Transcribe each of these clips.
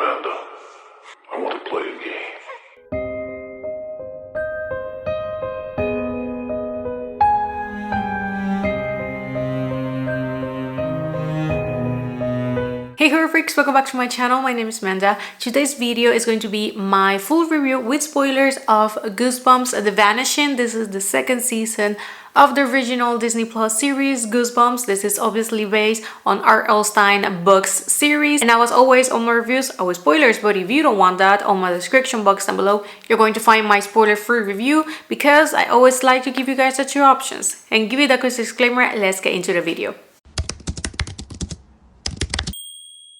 Amanda. I want to play a game. Hey horror freaks, welcome back to my channel. My name is Amanda. Today's video is going to be my full review with spoilers of Goosebumps The Vanishing. This is the second season of the original Disney Plus series Goosebumps. This is obviously based on R.L. Stine books series, and as always on my reviews always spoilers, but if you don't want that, on my description box down below you're going to find my spoiler free review, because I always like to give you guys the two options. And give you that quick disclaimer, let's get into the video.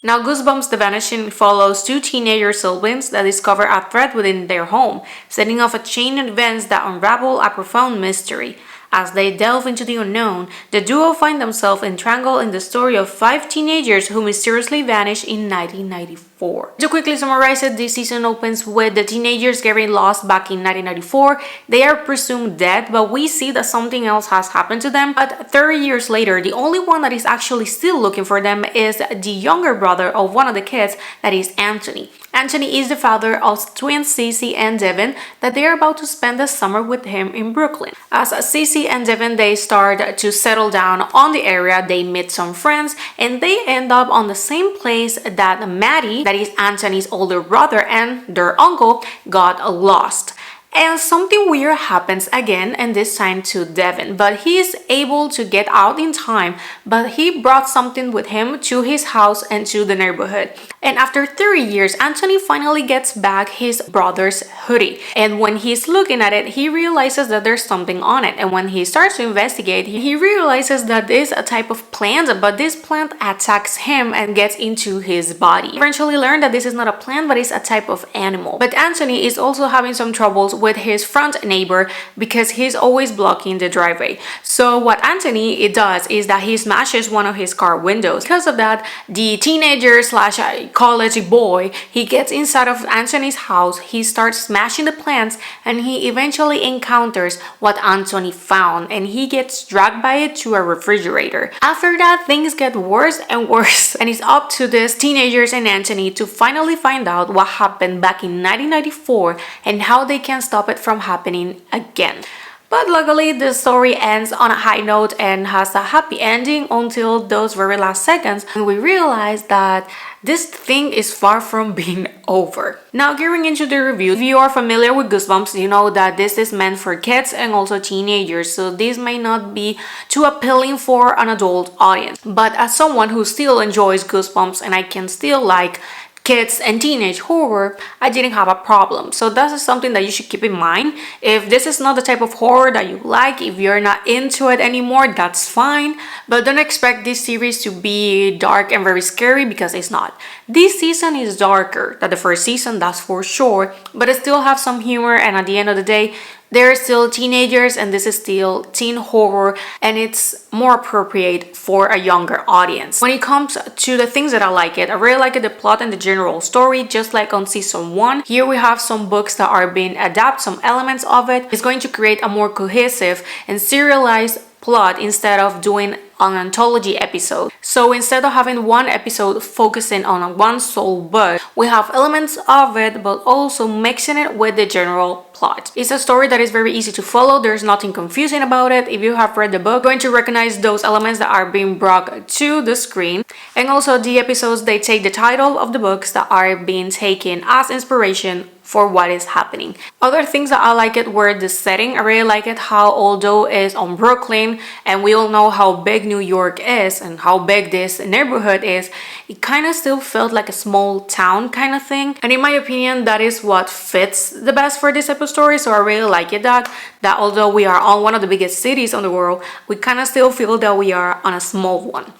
Now, Goosebumps The Vanishing follows two teenager siblings that discover a threat within their home, setting off a chain of events that unravel a profound mystery. As they delve into the unknown, the duo find themselves entangled in the story of 5 teenagers who mysteriously vanished in 1994. To quickly summarize it, this season opens with the teenagers getting lost back in 1994. They are presumed dead, but we see that something else has happened to them. But 30 years later, the only one that is actually still looking for them is the younger brother of one of the kids, that is Anthony. Anthony is the father of twins Cece and Devin that they are about to spend the summer with him in Brooklyn. As Cece and Devin, they start to settle down on the area, they meet some friends, and they end up on the same place that Maddie, that is Anthony's older brother, and their uncle got lost. And something weird happens again, and this time to Devin, but he is able to get out in time, but he brought something with him to his house and to the neighborhood. And after 30 years, Anthony finally gets back his brother's hoodie, and when he's looking at it, he realizes that there's something on it. And when he starts to investigate, he realizes that this is a type of plant, but this plant attacks him and gets into his body. Eventually learn that this is not a plant, but it's a type of animal. But Anthony is also having some troubles with his front neighbor because he's always blocking the driveway. So what Anthony does is that he smashes one of his car windows. Because of that, the teenager slash college boy, he gets inside of Anthony's house, he starts smashing the plants, and he eventually encounters what Anthony found, and he gets dragged by it to a refrigerator. After that, things get worse and worse, and it's up to these teenagers and Anthony to finally find out what happened back in 1994 and how they can stop it from happening again. But luckily, the story ends on a high note and has a happy ending until those very last seconds, and we realize that this thing is far from being over. Now, getting into the review, if you are familiar with Goosebumps, you know that this is meant for kids and also teenagers, so this may not be too appealing for an adult audience. But as someone who still enjoys Goosebumps and I can still like kids and teenage horror, I didn't have a problem. So that is something that you should keep in mind. If this is not the type of horror that you like, if you're not into it anymore, that's fine. But don't expect this series to be dark and very scary, because it's not. This season is darker than the first season, that's for sure, but it still have some humor, and at the end of the day, they're still teenagers and this is still teen horror, and it's more appropriate for a younger audience. When it comes to the things that I really like it, the plot and the general story, just like on season 1. Here we have some books that are being adapted, some elements of it. It's going to create a more cohesive and serialized plot instead of doing an anthology episode. So instead of having one episode focusing on one sole book, we have elements of it but also mixing it with the general plot. It's a story that is very easy to follow. There's nothing confusing about it. If you have read the book, you're going to recognize those elements that are being brought to the screen. And also the episodes, they take the title of the books that are being taken as inspiration for what is happening. Other things that I like it were the setting. I really like it how, although it's on Brooklyn and we all know how big New York is and how big this neighborhood is, it kind of still felt like a small town kind of thing. And in my opinion, that is what fits the best for this type of story. So I really like it that although we are on one of the biggest cities in the world, we kind of still feel that we are on a small one.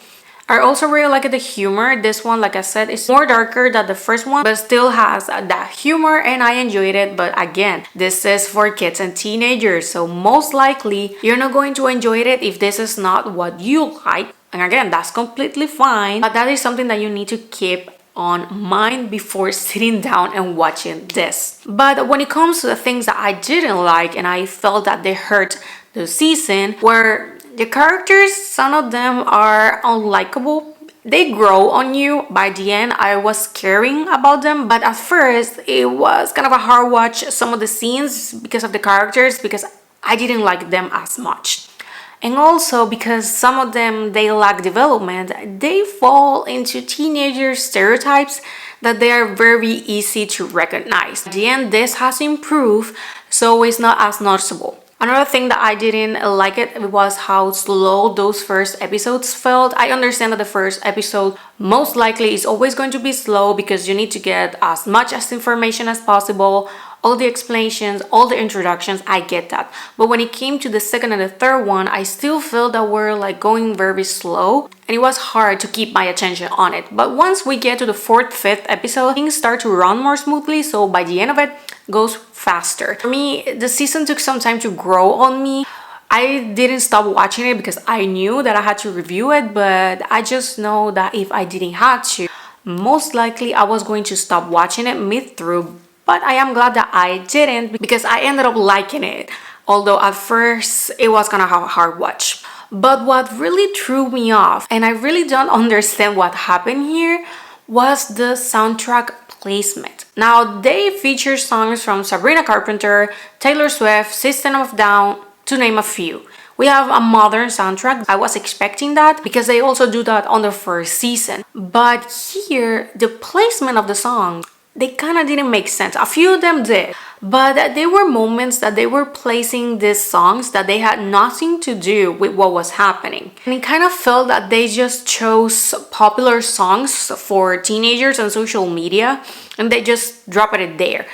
I also really like the humor. This one, like I said, is more darker than the first one, but still has that humor and I enjoyed it. But again, this is for kids and teenagers, so most likely you're not going to enjoy it if this is not what you like. And again, that's completely fine, but that is something that you need to keep on mind before sitting down and watching this. But when it comes to the things that I didn't like and I felt that they hurt the season, were the characters. Some of them are unlikable They grow on you. By the end, I was caring about them, but at first it was kind of a hard watch, some of the scenes, because of the characters, because I didn't like them as much. And also because some of them, they lack development, they fall into teenager stereotypes that they are very easy to recognize. At the end, this has improved, so it's not as noticeable. Another thing that I didn't like it was how slow those first episodes felt. I understand that the first episode most likely is always going to be slow because you need to get as much as information as possible, all the explanations, all the introductions, I get that. But when it came to the second and the third one, I still felt that we're like going very slow and it was hard to keep my attention on it. But once we get to the fourth, fifth episode, things start to run more smoothly, so by the end of it, goes faster. For me, the season took some time to grow on me. I didn't stop watching it because I knew that I had to review it, but I just know that if I didn't have to, most likely I was going to stop watching it mid-through. But I am glad that I didn't because I ended up liking it. Although at first it was kind of a hard watch. But what really threw me off, and I really don't understand what happened here, was the soundtrack placement. Now, they feature songs from Sabrina Carpenter, Taylor Swift, System of a Down, to name a few. We have a modern soundtrack. I was expecting that because they also do that on the first season. But here, the placement of the songs, they kind of didn't make sense. A few of them did, but there were moments that they were placing these songs that they had nothing to do with what was happening. And it kind of felt that they just chose popular songs for teenagers on social media and they just dropped it there.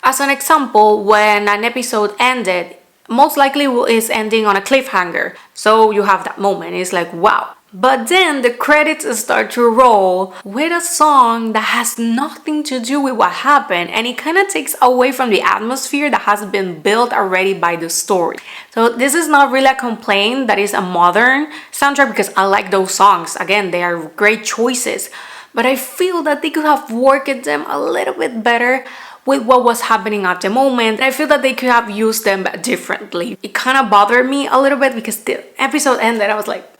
As an example, when an episode ended, most likely is ending on a cliffhanger. So you have that moment. It's like, wow. But then the credits start to roll with a song that has nothing to do with what happened, and it kind of takes away from the atmosphere that has been built already by the story. So this is not really a complaint that is a modern soundtrack because I like those songs. Again, they are great choices, but I feel that they could have worked them a little bit better with what was happening at the moment. I feel that they could have used them differently. It kind of bothered me a little bit because the episode ended. I was like,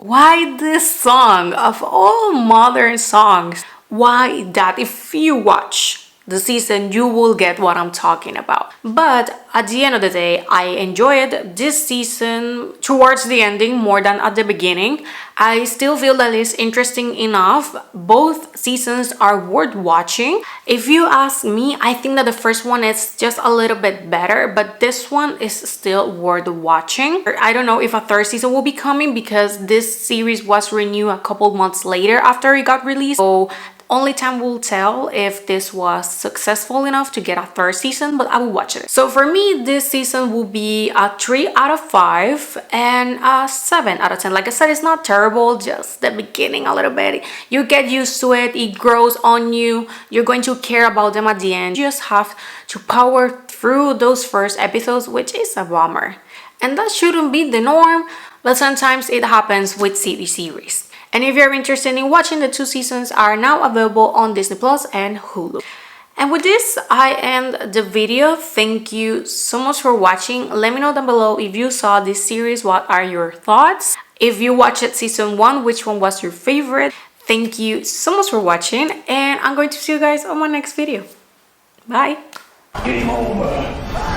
why this song of all modern songs? Why that? If you watch the season, you will get what I'm talking about. But at the end of the day, I enjoyed this season towards the ending more than at the beginning. I still feel that it's interesting enough. Both seasons are worth watching. If you ask me, I think that the first one is just a little bit better, but this one is still worth watching. I don't know if a third season will be coming because this series was renewed a couple months later after it got released. So only time will tell if this was successful enough to get a third season, but I will watch it. So for me, this season will be a 3 out of 5 and a 7 out of 10. Like I said, it's not terrible, just the beginning a little bit. You get used to it, it grows on you, you're going to care about them at the end. You just have to power through those first episodes, which is a bummer. And that shouldn't be the norm, but sometimes it happens with TV series. And if you're interested in watching, the 2 seasons are now available on Disney Plus and Hulu. And with this, I end the video. Thank you so much for watching. Let me know down below if you saw this series, what are your thoughts? If you watched season 1, which one was your favorite? Thank you so much for watching, and I'm going to see you guys on my next video. Bye! Game over.